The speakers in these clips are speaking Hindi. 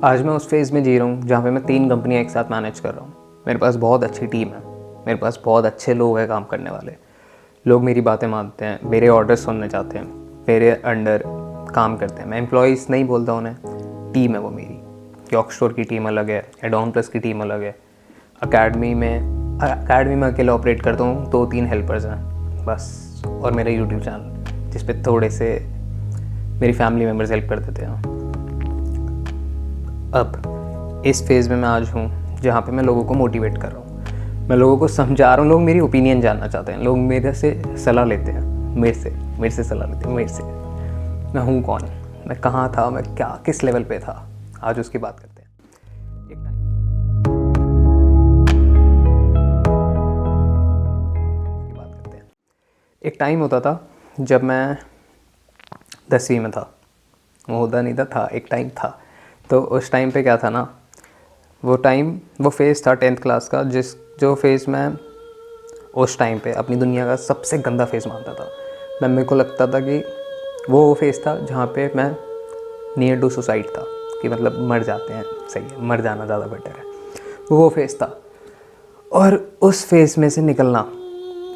आज मैं उस फेज़ में जी रहा हूँ जहाँ पे मैं 3 कंपनियाँ एक साथ मैनेज कर रहा हूँ। मेरे पास बहुत अच्छी टीम है, मेरे पास बहुत अच्छे लोग हैं काम करने वाले। लोग मेरी बातें मानते हैं, मेरे ऑर्डर सुनने चाहते हैं, मेरे अंडर काम करते हैं। मैं एम्प्लॉइज़ नहीं बोलता उन्हें, टीम है वो मेरी। यॉर्क स्टोर की टीम अलग है, एडॉन प्लस की टीम अलग है। अकेडमी में अकेले ऑपरेट करता हूँ, 2-3 हेल्पर्स हैं बस, और मेरा यूट्यूब चैनल जिस पे थोड़े से मेरी फैमिली मेम्बर्स हेल्प कर देते हैं। अब इस फेज़ में मैं आज हूँ जहाँ पे मैं लोगों को मोटिवेट कर रहा हूँ, मैं लोगों को समझा रहा हूँ। लोग मेरी ओपिनियन जानना चाहते हैं, लोग मेरे से सलाह लेते हैं, मेरे से सलाह लेते हैं, मेरे से। मैं हूँ कौन, मैं कहाँ था, मैं क्या किस लेवल पे था, आज उसकी बात करते हैं। एक टाइम होता था जब मैं 10वीं में था। वो होता नहीं था एक टाइम था। तो उस टाइम पे क्या था ना, वो फेज़ था 10th क्लास का, जो फेज़ मैं उस टाइम पे अपनी दुनिया का सबसे गंदा फेज़ मानता था। मेरे को लगता था कि वो फेज़ था जहाँ पे मैं नियर टू सुसाइड था, कि मतलब मर जाते हैं, सही है, मर जाना ज़्यादा बेटर है। वो फेज़ था, और उस फेज़ में से निकलना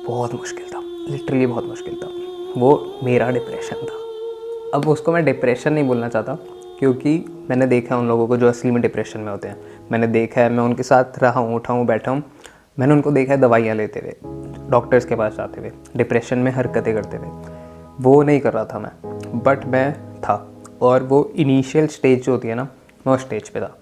बहुत मुश्किल था, लिटरली बहुत मुश्किल था। वो मेरा डिप्रेशन था। अब उसको मैं डिप्रेशन नहीं बोलना चाहता, क्योंकि मैंने देखा है उन लोगों को जो असली में डिप्रेशन में होते हैं। मैंने देखा है, मैं उनके साथ रहा हूँ, उठा हूँ, बैठा हूँ। मैंने उनको देखा है दवाइयाँ लेते हुए, डॉक्टर्स के पास जाते हुए, डिप्रेशन में हरकतें करते हुए। वो नहीं कर रहा था मैं, बट मैं था। और वो इनिशियल स्टेज जो होती है ना, मैं उस स्टेज पे था।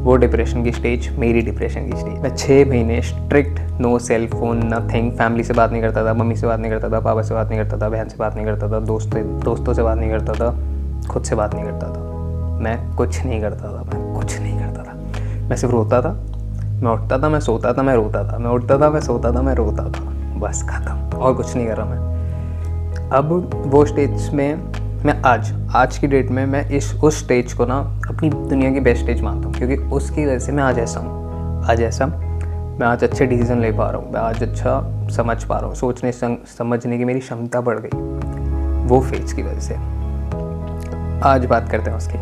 वो डिप्रेशन की स्टेज, मेरी डिप्रेशन की स्टेज। मैं 6 महीने strict, no cell phone, nothing. Family से बात नहीं करता था, मम्मी से बात नहीं करता था, पापा से बात नहीं करता था, बहन से बात नहीं करता था, दोस्तों से बात नहीं करता था, खुद से बात नहीं करता था। मैं कुछ नहीं करता था। मैं सिर्फ रोता था। मैं उठता था, मैं सोता था, मैं रोता था, मैं उठता था, मैं सोता था, मैं रोता था, बस खत्म। और कुछ नहीं कर रहा मैं। अब वो स्टेज में मैं आज की डेट में मैं उस स्टेज को ना अपनी दुनिया की बेस्ट स्टेज मानता हूँ, क्योंकि उसकी वजह से मैं आज ऐसा हूँ। मैं आज अच्छे डिसीजन ले पा रहा हूँ, मैं आज अच्छा समझ पा रहा हूँ, सोचने समझने की मेरी क्षमता बढ़ गई वो फेज की वजह से। आज बात करते हैं उसकी।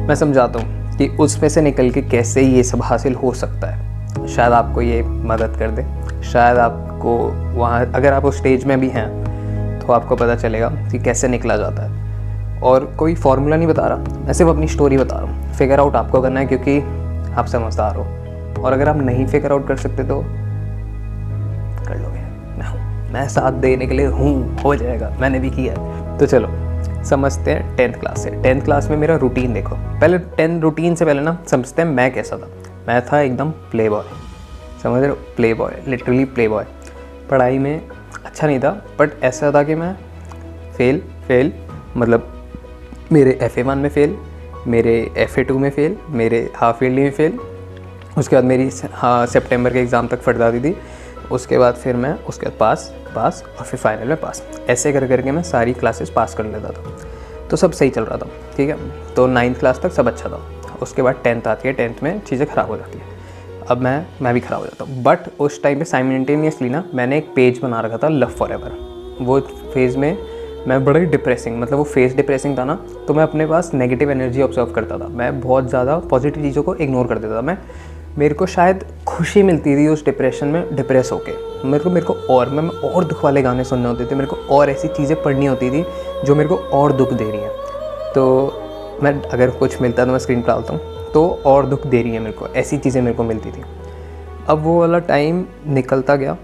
मैं समझाता हूँ कि उसमें से निकल के कैसे ये सब हासिल हो सकता है। शायद आपको ये मदद कर दे, शायद आपको वहाँ, अगर आप उस स्टेज में भी हैं तो आपको पता चलेगा कि कैसे निकला जाता है। और कोई फार्मूला नहीं बता रहा, मैं सिर्फ अपनी स्टोरी बता रहा हूँ। फिगर आउट आपको करना है, क्योंकि आप समझदार हो। और अगर आप नहीं फिगर आउट कर सकते तो कर लोगे। मैं साथ देने के लिए हूँ, हो जाएगा, मैंने भी किया है। तो चलो समझते हैं 10th क्लास से। 10th क्लास में मेरा रूटीन देखो। पहले 10 रूटीन से पहले ना समझते हैं मैं कैसा था। मैं था एकदम प्ले बॉय, समझ रहे हो, play boy, literally play boy. पढ़ाई में अच्छा नहीं था, बट ऐसा था कि मैं फेल मतलब मेरे FA1 में फेल, मेरे FA2 में फेल, मेरे हाफ ईयरली में फेल। उसके बाद मेरी सितंबर के एग्ज़ाम तक फट जाती थी। उसके बाद फिर मैं उसके बाद पास और फिर फाइनल में पास। ऐसे करके मैं सारी क्लासेस पास कर लेता था, तो सब सही चल रहा था, ठीक है। तो 9th क्लास तक सब अच्छा था। उसके बाद 10th आती है, 10th में चीज़ें ख़राब हो जाती है। अब मैं भी ख़राब हो जाता हूँ। बट उस टाइम पे साइमल्टेनियसली ना मैंने एक पेज बना रखा था, लव फॉर एवर। वो फेज़ में मैं बड़ा ही डिप्रेसिंग, मतलब वो फेज़ डिप्रेसिंग था ना, तो मैं अपने पास नेगेटिव एनर्जी ऑब्जर्व करता था। मैं बहुत ज़्यादा पॉजिटिव चीज़ों को इग्नोर कर देता था। मेरे को शायद खुशी मिलती थी उस डिप्रेशन में डिप्रेस होके। मेरे को और दुख वाले गाने सुनने होते थे, मेरे को और ऐसी चीज़ें पढ़नी होती थी जो मेरे को और दुख दे रही हैं। तो मैं अगर कुछ मिलता तो मैं स्क्रीन पर डालता हूँ, तो और दुख दे रही है मेरे को, ऐसी चीज़ें मेरे को मिलती थी। अब वो वाला टाइम निकलता गया,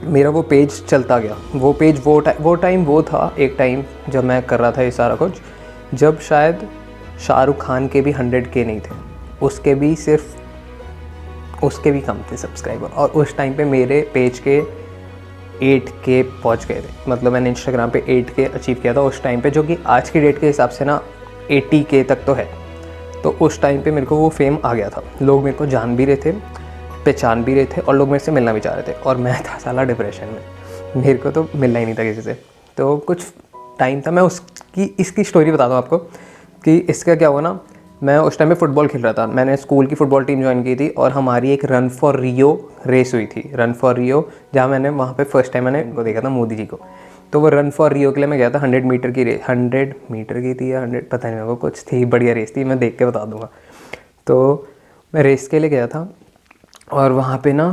मेरा वो पेज चलता गया। वो था एक टाइम जब मैं कर रहा था ये सारा कुछ, जब शायद शाहरुख खान के भी 100K नहीं थे, उसके भी कम थे सब्सक्राइबर। और उस टाइम पे मेरे पेज के 8K पहुंच गए थे। मतलब मैंने इंस्टाग्राम पे 8K अचीव किया था उस टाइम पे, जो कि आज की डेट के हिसाब से ना 80K तक तो है। तो उस टाइम पे मेरे को वो फेम आ गया था, लोग मेरे को जान भी रहे थे, पहचान भी रहे थे, और लोग मेरे से मिलना भी चाह रहे थे। और मैं था साला डिप्रेशन में, मेरे को तो मिलना ही नहीं था किसी से। तो कुछ टाइम था, मैं इसकी स्टोरी बताता हूँ आपको कि इसका क्या हुआ ना। मैं उस टाइम में फ़ुटबॉल खेल रहा था, मैंने स्कूल की फ़ुटबॉल टीम ज्वाइन की थी, और हमारी एक रन फॉर रियो रेस हुई थी, रन फॉर रियो, जहाँ मैंने वहाँ पे फर्स्ट टाइम मैंने उनको देखा था, मोदी जी को। तो वो रन फॉर रियो के लिए मैं गया था। 100 मीटर की रेस, 100 मीटर की थी या 100 पता नहीं, मेरे को कुछ थी, बढ़िया रेस थी, मैं देख के बता दूंगा। तो मैं रेस के लिए गया था और वहाँ पे ना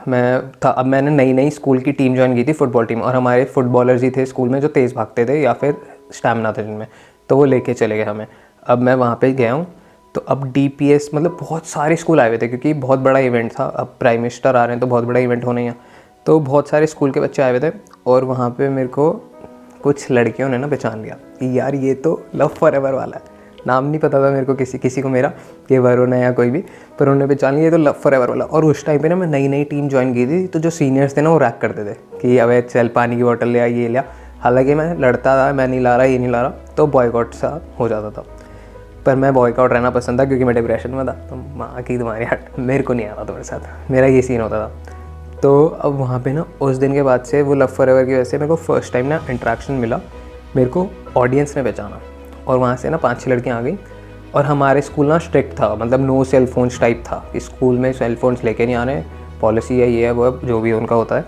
मैं था, अब मैंने नई नई स्कूल की टीम ज्वाइन की थी, फुटबॉल टीम, और हमारे फुटबॉलर्स ही थे स्कूल में जो तेज़ भागते थे या फिर स्टैमिना था जिनमें, तो वो लेके चले गए हमें। अब मैं वहाँ पे गया हूँ, तो अब डीपीएस मतलब बहुत सारे स्कूल आए हुए थे क्योंकि बहुत बड़ा इवेंट था, अब प्राइम मिनिस्टर आ रहे हैं तो बहुत बड़ा इवेंट होना ही है, तो बहुत सारे स्कूल के बच्चे आए हुए थे। और वहाँ पे मेरे को कुछ लड़कियों ने ना पहचान लिया कि यार ये तो लव फॉर एवर वाला है। नाम नहीं पता था मेरे को किसी को मेरा, कि वरुण है या कोई भी, पर उन्होंने पहचान लिया ये तो लव फॉर एवर वाला। और उस टाइम पे ना मैं नई नई टीम ज्वाइन की थी, तो जो सीनियर्स थे ना वो रैक करते थे कि अबे चल पानी की बोतल ले आ, ये लिया। हालांकि मैं लड़ता था, मैं नहीं ला रहा, ये नहीं ला रहा, तो बॉयकॉट सा हो जाता था। पर मैं बॉयकॉट रहना पसंद था क्योंकि मैं डिप्रेशन में था, तो माँ की तुम्हारी हट, मेरे को नहीं आता तुम्हारे साथ, मेरा ये सीन होता था। तो अब वहाँ पे ना उस दिन के बाद से वो लव फॉर एवर की वजह से मेरे को फर्स्ट टाइम ना इंटरेक्शन मिला, मेरे को ऑडियंस ने पहचाना। और वहाँ से ना 5-6 लड़कियाँ आ गई। और हमारे स्कूल ना स्ट्रिक्ट था, मतलब नो सेल फोन्स टाइप था कि स्कूल में सेल फोन्स लेके नहीं आने, पॉलिसी है, ये है वो है, जो भी उनका होता है।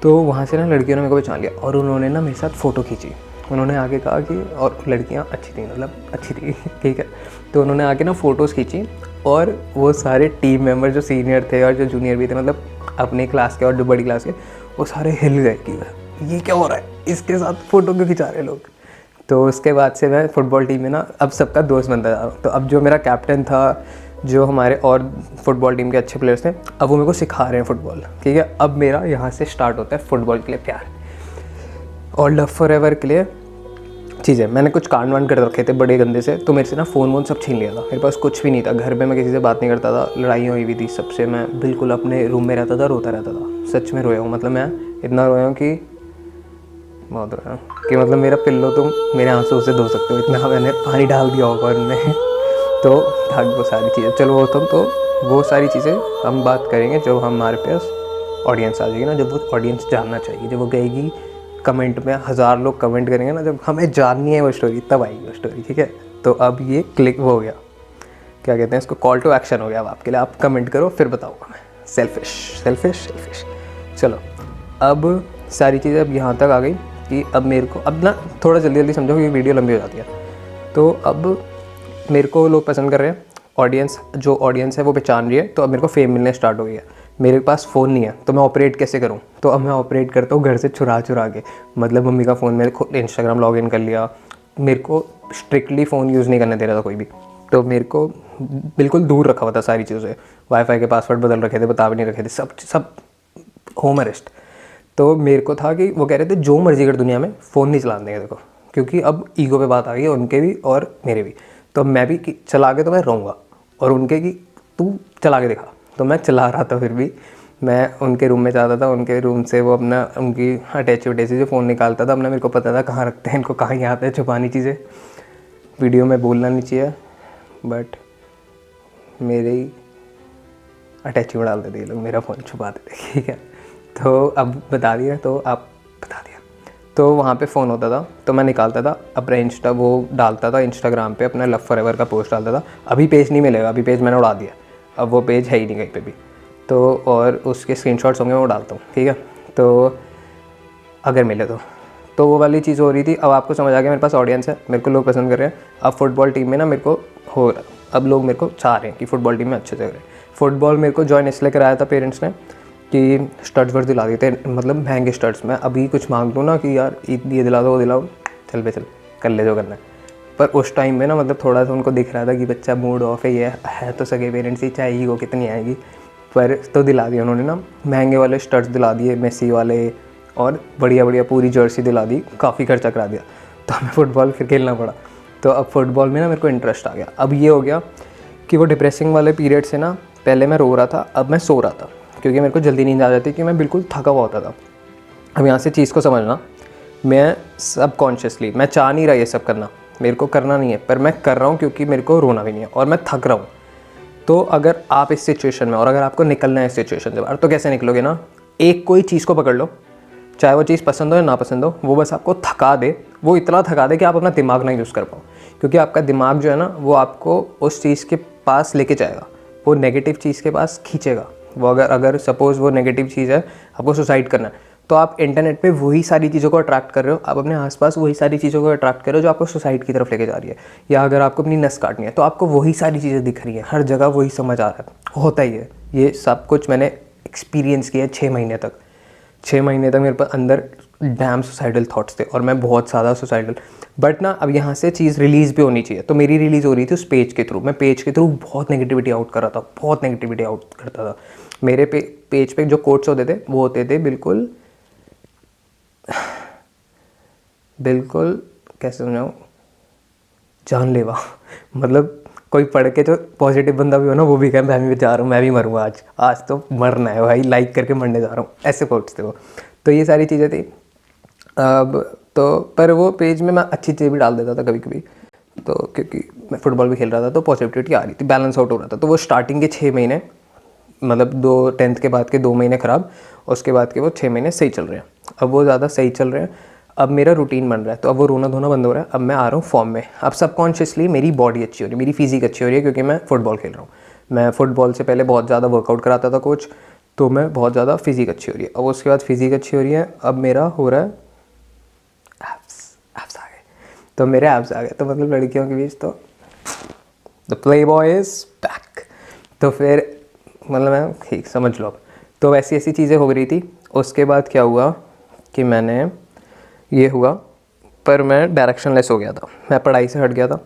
तो वहाँ से ना लड़कियों ने मेरे को पहचान लिया और उन्होंने ना मेरे साथ फ़ोटो खींची। उन्होंने आके कहा कि, और लड़कियाँ अच्छी थी, मतलब अच्छी थी ठीक है, तो उन्होंने आके ना फ़ोटोज़ खींची। और वो सारे टीम मेंबर जो सीनियर थे और जो जूनियर भी थे, मतलब अपने क्लास के और जो बड़ी क्लास के, वो सारे हिल गए कि ये क्या हो रहा है, इसके साथ फ़ोटो क्यों खिंचा रहे लोग। तो उसके बाद से मैं फ़ुटबॉल टीम में ना अब सबका दोस्त बनता जा रहा हूँ। तो अब जो मेरा कैप्टन था, जो हमारे और फुटबॉल टीम के अच्छे प्लेयर्स थे, अब वो मेरे को सिखा रहे हैं फुटबॉल, ठीक है। अब मेरा यहाँ से स्टार्ट होता है फुटबॉल के लिए प्यार और लव फॉर एवर के लिए चीज़ें। मैंने कुछ कांड वांड कर रखे थे बड़े गंदे से, तो मेरे से ना फ़ोन वोन सब छीन लिया था, मेरे पास कुछ भी नहीं था। घर पे मैं किसी से बात नहीं करता था, लड़ाई हुई थी सबसे, मैं बिल्कुल अपने रूम में रहता था, रोता रहता था। सच में रोया हूँ, मतलब मैं इतना रोया हूँ कि बहुत रोया हूँ कि मतलब मेरा पिल्लो तुम मेरे आंसू से धो सकते हो, इतना मैंने पानी डाल दिया होगा उनमें। तो वो सारी चीज़ें, चलो वो तो वो सारी चीज़ें हम बात करेंगे जब हमारे पास ऑडियंस आ जाएगी ना, जब वो ऑडियंस जानना चाहिए, जब वो कहेगी कमेंट में 1000 लोग कमेंट करेंगे ना, जब हमें जाननी है वो स्टोरी, तब आएगी वो स्टोरी, ठीक है। तो अब ये क्लिक हो गया, क्या कहते हैं इसको, कॉल टू एक्शन हो गया अब आपके लिए। आप कमेंट करो फिर बताऊँगा मैं। Selfish selfish selfish. चलो अब सारी चीज़ें अब यहाँ तक आ गई कि अब मेरे को अब ना थोड़ा जल्दी जल्दी समझो क्योंकि वीडियो लंबी हो जाती है। तो अब मेरे को लोग पसंद कर रहे हैं, ऑडियंस जो ऑडियंस है वो पहचान रही है, तो अब मेरे को फेम मिलने स्टार्ट हो गई है। मेरे पास फ़ोन नहीं है तो मैं ऑपरेट कैसे करूं, तो अब मैं ऑपरेट करता हूँ घर से चुरा के, मतलब मम्मी का फ़ोन मैंने खुद इंस्टाग्राम लॉगिन कर लिया। मेरे को स्ट्रिक्टली फ़ोन यूज़ नहीं करने दे रहा था कोई भी, तो मेरे को बिल्कुल दूर रखा हुआ था सारी चीज़ों से। वाईफाई के पासवर्ड बदल रखे थे, बता भी नहीं रखे थे, सब होम अरेस्ट। तो मेरे को था कि वो कह रहे थे जो मर्जी कर दुनिया में फ़ोन नहीं चलाने देंगे देखो, क्योंकि अब ईगो पे बात आ गई है, उनके भी और मेरे भी। तो मैं भी कि चला के तो मैं रहूँगा, और उनके कि तू चला के दिखा। तो मैं चला रहा था, फिर भी मैं उनके रूम में जाता था, उनके रूम से वो अपना उनकी अटैची जो फ़ोन निकालता था अपना, मेरे को पता था कहाँ रखते हैं इनको, कहाँ याद है छुपानी चीज़ें। वीडियो में बोलना नहीं चाहिए, बट मेरे ही अटैची में डाल देते ये लोग, मेरा फ़ोन छुपा देते, ठीक है। तो अब बता दिया, तो आप बता दिया। तो वहाँ पे फ़ोन होता था, तो मैं निकालता था अपना इंस्टा, वो डालता था इंस्टाग्राम पे अपना लव फॉर एवर का पोस्ट डालता था। अभी पेज नहीं मिलेगा, अभी पेज मैंने उड़ा दिया, अब वो पेज है ही नहीं कहीं पे भी। तो और उसके स्क्रीनशॉट्स होंगे, मैं वो डालता हूँ, ठीक है। तो अगर मिले तो वो वाली चीज़ हो रही थी। अब आपको समझ आ गया मेरे पास ऑडियंस है, मेरे को लोग पसंद कर रहे हैं। अब फुटबॉल टीम में ना मेरे को हो रहा, अब लोग मेरे को चाह रहे हैं कि फ़ुटबॉल टीम में अच्छे से करें। फुटबॉल मेरे को जॉइन इसलिए कराया था पेरेंट्स ने कि स्टड्स वर्ड दिला देते, मतलब महंगे स्टड्स। मैं अभी कुछ मांग लूँ ना कि यार ये दिला दो वो दिलाओ, चल बे चल कर ले जो करना है। पर उस टाइम में ना मतलब थोड़ा सा उनको दिख रहा था कि बच्चा मूड ऑफ है, ये है तो सगे पेरेंट्स ही, चाहे वो कितनी आएगी, पर तो दिला दिया उन्होंने ना, महंगे वाले स्टड्स दिला दिए, मेसी वाले, और बढ़िया पूरी जर्सी दिला दी, काफ़ी खर्चा करा दिया। तो हमें फ़ुटबॉल फिर खेलना पड़ा। तो अब फुटबॉल में ना मेरे को इंटरेस्ट आ गया। अब ये हो गया कि वो डिप्रेसिंग वाले पीरियड से ना, पहले मैं रो रहा था, अब मैं सो रहा था, क्योंकि मेरे को जल्दी नींद आ जाती कि मैं बिल्कुल थका हुआ होता था। अब यहाँ से चीज़ को समझना, मैं सबकॉन्शियसली मैं चाह नहीं रहा ये सब करना, मेरे को करना नहीं है, पर मैं कर रहा हूँ क्योंकि मेरे को रोना भी नहीं है और मैं थक रहा हूँ। तो अगर आप इस सिचुएशन में, और अगर आपको निकलना है इस सिचुएशन से बाहर, तो कैसे निकलोगे ना, एक कोई चीज़ को पकड़ लो, चाहे वो चीज़ पसंद हो या ना पसंद हो, वो बस आपको थका दे, वो इतना थका दे कि आप अपना दिमाग ना यूज़ कर पाओ। क्योंकि आपका दिमाग जो है ना, वो आपको उस चीज़ के पास लेके जाएगा, वो नेगेटिव चीज़ के पास खींचेगा। वो अगर सपोज़ वो नेगेटिव चीज़ है, आपको सुसाइड करना है, तो आप इंटरनेट पे वही सारी चीज़ों को अट्रैक्ट कर रहे हो, आप अपने आसपास वही सारी चीज़ों को अट्रैक्ट कर रहे हो जो आपको सुसाइड की तरफ लेके जा रही है। या अगर आपको अपनी नस काटनी है तो आपको वही सारी चीज़ें दिख रही हैं, हर जगह वही समझ आ रहा है, होता ही है। ये सब कुछ मैंने एक्सपीरियंस किया 6 महीने तक। 6 महीने तक मेरे पास अंदर डैम सुसाइडल थॉट्स थे और मैं बहुत ज़्यादा सुसाइडल। बट ना अब यहाँ से चीज़ रिलीज़ भी होनी चाहिए, तो मेरी रिलीज़ हो रही थी उस पेज के थ्रू। मैं पेज के थ्रू बहुत नेगेटिविटी आउट कर रहा था, बहुत नेगेटिविटी आउट करता था। मेरे पेज पे जो कोट्स होते थे वो होते थे बिल्कुल बिल्कुल कैसे समझाऊँ, जानलेवा। मतलब कोई पढ़ के जो पॉजिटिव बंदा भी हो ना वो भी कहे मैं भी जा रहा हूँ, मैं भी मरूँगा आज, आज तो मरना है भाई, लाइक करके मरने जा रहा हूँ, ऐसे कोट्स थे वो। तो ये सारी चीज़ें थी। अब तो पर वो पेज में मैं अच्छी चीज़ें भी डाल देता था कभी कभी, तो क्योंकि मैं फुटबॉल भी खेल रहा था तो पॉजिटिविटी आ रही थी, बैलेंस आउट हो रहा था। तो वो स्टार्टिंग के 6 महीने, मतलब 10th के बाद के 2 महीने ख़राब, उसके बाद के वो 6 महीने सही चल रहे हैं। अब वो ज़्यादा सही चल रहे हैं, अब मेरा रूटीन बन रहा है, तो अब वो रोना धोना बंद हो रहा है, अब मैं आ रहा हूँ फॉर्म में। अब सबकॉन्शियसली मेरी बॉडी अच्छी हो रही है, मेरी फिजिक अच्छी हो रही है, क्योंकि मैं फुटबॉल खेल रहा हूँ। मैं फुटबॉल से पहले बहुत ज़्यादा वर्कआउट कराता था कोच, तो मैं बहुत ज़्यादा फिजिक अच्छी हो रही है। अब उसके बाद फिजिक अच्छी हो रही है, अब मेरा हो रहा है एब्स आ गए, तो मेरे एब्स आ गए, तो मतलब लड़कियों के बीच तो the play boy is back. तो फिर मतलब मैं ठीक समझ लो। अब तो ऐसी ऐसी चीज़ें हो रही थी। उसके बाद क्या हुआ कि मैंने ये हुआ, पर मैं डायरेक्शनलेस हो गया था, मैं पढ़ाई से हट गया था,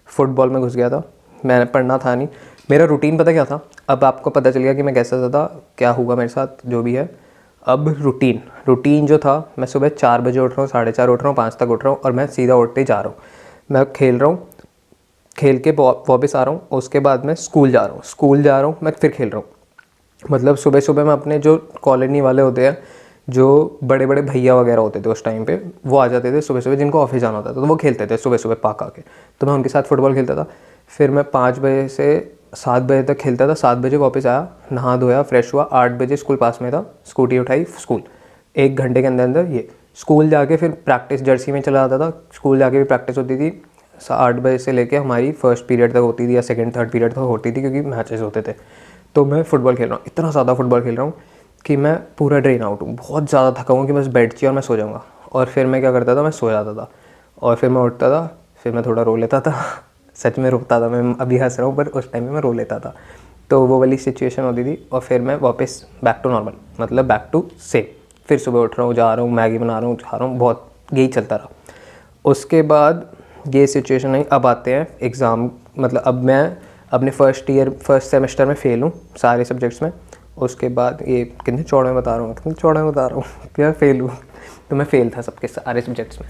फुटबॉल में घुस गया था, मैंने पढ़ना था नहीं। मेरा रूटीन पता क्या था, अब आपको पता चल गया कि मैं कैसा था, क्या हुआ मेरे साथ जो भी है। अब रूटीन जो था, मैं सुबह 4 बजे उठ रहा हूँ, 4:30 उठ रहा हूँ, 5 तक उठ रहा हूँ और मैं सीधा उठते ही जा रहा हूँ। मैं खेल रहा हूँ, खेल के वापस आ रहा हूँ, उसके बाद मैं स्कूल जा रहा हूँ, मैं फिर खेल रहा हूँ। मतलब सुबह सुबह मैं अपने जो कॉलोनी वाले होते हैं, जो बड़े बड़े भैया वगैरह होते थे उस टाइम पे, वो आ जाते थे सुबह सुबह, जिनको ऑफिस जाना होता था, तो वो खेलते थे सुबह सुबह पाक आके, तो मैं उनके साथ फुटबॉल खेलता था। फिर मैं 5 बजे से 7 बजे तक खेलता था, 7 बजे वापस आया, नहा धोया, फ्रेश हुआ, 8 बजे स्कूल पास में था, स्कूटी उठाई, स्कूल 1 घंटे के अंदर अंदर ये स्कूल जाके फिर प्रैक्टिस जर्सी में चला जाता था। स्कूल जाके भी प्रैक्टिस होती थी, 8 बजे से लेके हमारी फर्स्ट पीरियड तक होती थी या सेकंड थर्ड पीरियड तक होती थी, क्योंकि मैचेस होते थे। तो मैं फुटबॉल खेल रहा हूँ, इतना ज़्यादा फुटबॉल खेल रहा हूँ कि मैं पूरा ड्रेन आउट हूँ, बहुत ज़्यादा थका हूँ कि बस बैठ चाहिए और मैं सो जाऊँगा। और फिर मैं क्या करता था, मैं सो जाता था और फिर मैं उठता था, फिर मैं थोड़ा रो लेता था। सच में रोता था मैं, अभी हंस रहा हूँ पर उस टाइम में मैं रो लेता था। तो वो वाली सिचुएशन होती थी और फिर मैं वापस बैक टू नॉर्मल, मतलब बैक टू सेम। फिर सुबह उठ रहा हूँ, जा रहा हूँ, मैगी बना रहा हूँ, खा रहा हूँ, बहुत यही चलता रहा। उसके बाद ये सिचुएशन नहीं, अब आते हैं एग्ज़ाम। मतलब अब मैं अपने फर्स्ट सेमेस्टर में फ़ेल हूँ सारे सब्जेक्ट्स में। उसके बाद ये कितने चौड़े में बता रहा हूँ क्या फ़ेल हूँ, तो मैं फ़ेल था सबके सारे सब्जेक्ट्स में।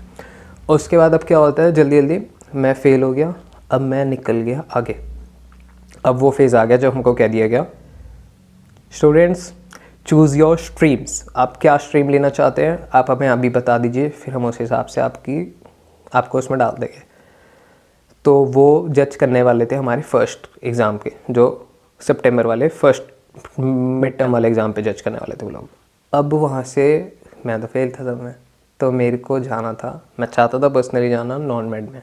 उसके बाद अब क्या होता है, जल्दी जल्दी मैं फ़ेल हो गया, अब मैं निकल गया आगे। अब वो फेज़ आ गया जब हमको कह दिया गया, स्टूडेंट्स चूज़ योर स्ट्रीम्स, आप क्या स्ट्रीम लेना चाहते हैं आप हमें अभी बता दीजिए, फिर हम उस हिसाब से आपको उसमें डाल देंगे। तो वो जज करने वाले थे हमारे फर्स्ट एग्ज़ाम के, जो सितंबर वाले फर्स्ट मिड टर्म वाले एग्ज़ाम पे जज करने वाले थे वो लोग। अब वहाँ से मैं तो फेल था सब में, तो मेरे को जाना था, मैं चाहता था पर्सनली जाना नॉन मेड में।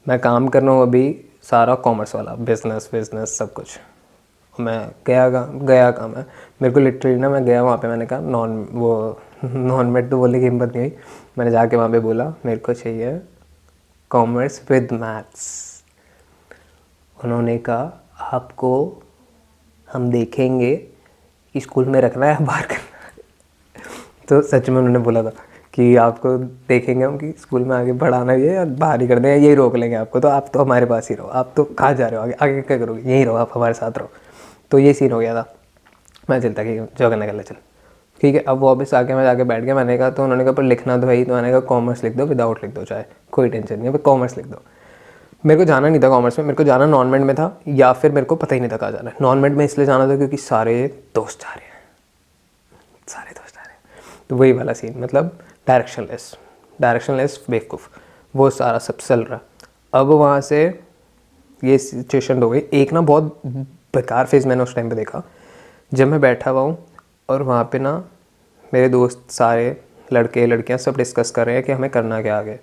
मैं काम कर रहा हूँ अभी सारा कॉमर्स वाला, बिज़नेस सब कुछ। मैं गया कहाँ मैं, मेरे को लिटरली ना, मैं गया वहाँ पे, मैंने कहा नॉन मेड तो बोलने की हिम्मत नहीं हुई। मैंने जाके वहाँ पे बोला मेरे को चाहिए कॉमर्स विद मैथ्स। उन्होंने कहा आपको हम देखेंगे कि स्कूल में रखना है या बाहर करना है। तो सच में उन्होंने बोला था कि आपको देखेंगे हम कि स्कूल में आगे बढ़ाना ही है या बाहर ही कर दें, यही रोक लेंगे आपको, तो आप तो हमारे पास ही रहो, आप तो कहाँ जा रहे हो, आगे आगे क्या करोगे, यहीं रहो, आप हमारे साथ रहो। तो ये सीन हो गया था। मैं चलता कि जो करने कर ले चल, ठीक है। अब वो वापस आके मैं जाके बैठ गया, मैंने कहा, तो उन्होंने कहा पर लिखना तो है, तो मैंने कहा कॉमर्स लिख दो, विदाउट लिख दो, चाहे कोई टेंशन नहीं है, पर कॉमर्स लिख दो। मेरे को जाना नहीं था कॉमर्स में, मेरे को जाना नॉन मेड में था, या फिर मेरे को पता ही नहीं था कहाँ जाना है। नॉन मेड में इसलिए जाना था क्योंकि सारे दोस्त जा रहे हैं, तो वही वाला सीन, मतलब डायरेक्शनलेस बेवकूफ़, वो सारा सब चल रहा। अब वहाँ से ये सिचुएशन हो गई। एक ना बहुत बेकार फेज़ मैंने उस टाइम पे देखा, जब मैं बैठा हुआ हूँ और वहाँ पे ना मेरे दोस्त सारे लड़के लड़कियाँ सब डिस्कस कर रहे हैं कि हमें करना क्या आगे।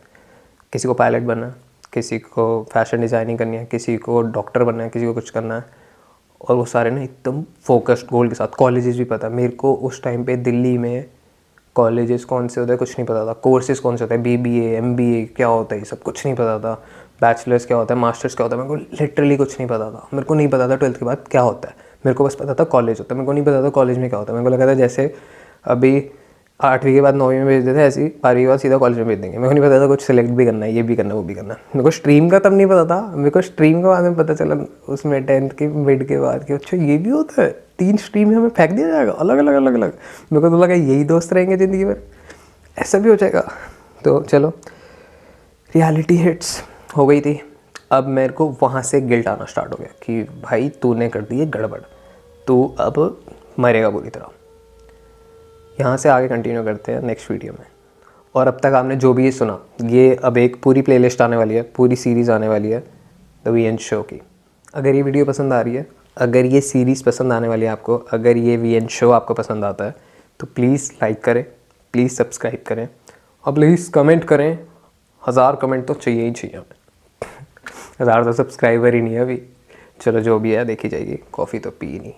किसी को पायलट बनना है, किसी को फैशन डिज़ाइनिंग करनी है, किसी को डॉक्टर बनना है, किसी को कुछ करना है। और वो सारे ना एकदम फोकस्ड गोल के साथ, कॉलेजेस भी पता मेरे को उस टाइम पे दिल्ली में कॉलेजेस कौन से होते हैं कुछ नहीं पता था, कोर्सेज कौन से होते हैं, BBA MBA क्या होता है, ये सब कुछ नहीं पता था, बैचलर्स क्या होता है, मास्टर्स क्या होता है, मेरे को लिटरली कुछ नहीं पता था। मेरे को नहीं पता था 12th के बाद क्या होता है, मेरे को बस पता था कॉलेज होता है, मेरे को नहीं पता था कॉलेज में क्या होता है। मेरे को लगा था जैसे अभी 8वीं के बाद 9वीं में भेज देते हैं, ऐसे ही 12वीं के बाद सीधा कॉलेज में भेज देंगे। मेरे को नहीं पता था कुछ सिलेक्ट भी करना है, ये भी करना है, वो भी करना है। मेरे को स्ट्रीम का तब नहीं पता था, मेरे को स्ट्रीम के बाद में पता चला उसमें 10th के मिड के बाद कि अच्छा ये भी होता है, 3 स्ट्रीम में हमें फेंक दिया जाएगा अलग अलग अलग अलग। मेरे को तो लगा यही दोस्त रहेंगे ज़िंदगी भर, ऐसा भी हो जाएगा। तो चलो रियलिटी हिट्स हो गई थी। अब मेरे को वहाँ से गिल्ट आना स्टार्ट हो गया कि भाई तूने कर दी है गड़बड़, तू अब मरेगा बुरी तरह। यहाँ से आगे कंटिन्यू करते हैं नेक्स्ट वीडियो में। और अब तक आपने जो भी ये सुना, ये अब एक पूरी प्लेलिस्ट आने वाली है, पूरी सीरीज़ आने वाली है द VN शो की। अगर ये वीडियो पसंद आ रही है, अगर ये सीरीज़ पसंद आने वाली है आपको, अगर ये VN शो आपको पसंद आता है तो प्लीज़ लाइक करें, प्लीज़ सब्सक्राइब करें और प्लीज़ कमेंट करें। 1000 कमेंट तो चाहिए ही चाहिए हमें। 1000 तो सब्सक्राइबर ही नहीं है अभी। चलो जो भी है देखी जाएगी, कॉफ़ी तो पी नहीं।